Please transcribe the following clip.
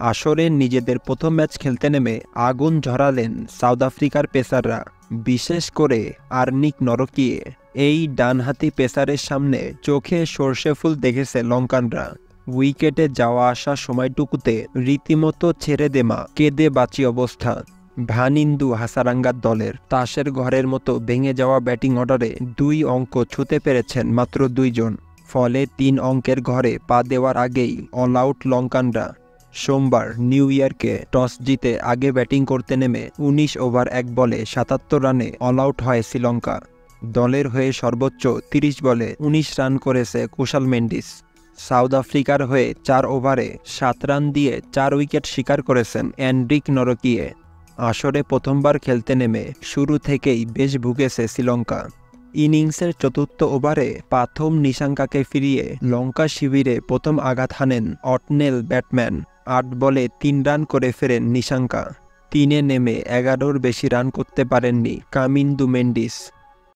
আসরে নিজেদের প্রথম ম্যাচ খেলতে নেমে আগুন ঝরালেন সাউথ আফ্রিকার পেসাররা, বিশেষ করে আর্নিক নরকিয়ে। এই ডানহাতি পেসারের সামনে চোখে সর্ষে ফুল দেখেছে লঙ্কানরা। উইকেটে যাওয়া আসা সময়টুকুতে রীতিমতো ছেড়ে দেমা কেঁদে বাঁচি অবস্থা। ভানিন্দু হাসারাঙ্গার দলের তাসের ঘরের মতো ভেঙে যাওয়া ব্যাটিং অর্ডারে 2 অঙ্ক ছুঁতে পেরেছেন মাত্র 2 জন। ফলে 3 অঙ্কের ঘরে পা দেওয়ার আগেই অল আউট লঙ্কানরা। সোমবার নিউ ইয়র্কে টস জিতে আগে ব্যাটিং করতে নেমে 19 ওভার 1 বলে 77 রানে অল আউট হয় শ্রীলঙ্কা। দলের হয়ে সর্বোচ্চ 30 বলে 19 রান করেছে কুশাল মেন্ডিস। সাউথ আফ্রিকার হয়ে 4 ওভারে 7 রান দিয়ে 4 উইকেট শিকার করেছেন অ্যান্ড্রিক নরকিয়ে। আসরে প্রথমবার খেলতে নেমে শুরু থেকেই বেশ ভুগেছে শ্রীলঙ্কা। ইনিংসের চতুর্থ ওভারে প্রথম নিশাঙ্কাকে ফিরিয়ে লঙ্কা শিবিরে প্রথম আঘাত হানেন অটনেল ব্যাটম্যান। 8 বলে 3 রান করে ফেরেন নিশাঙ্কা। 3-এ নেমে 11-র বেশি রান করতে পারেননি কামিন্দু মেন্ডিস।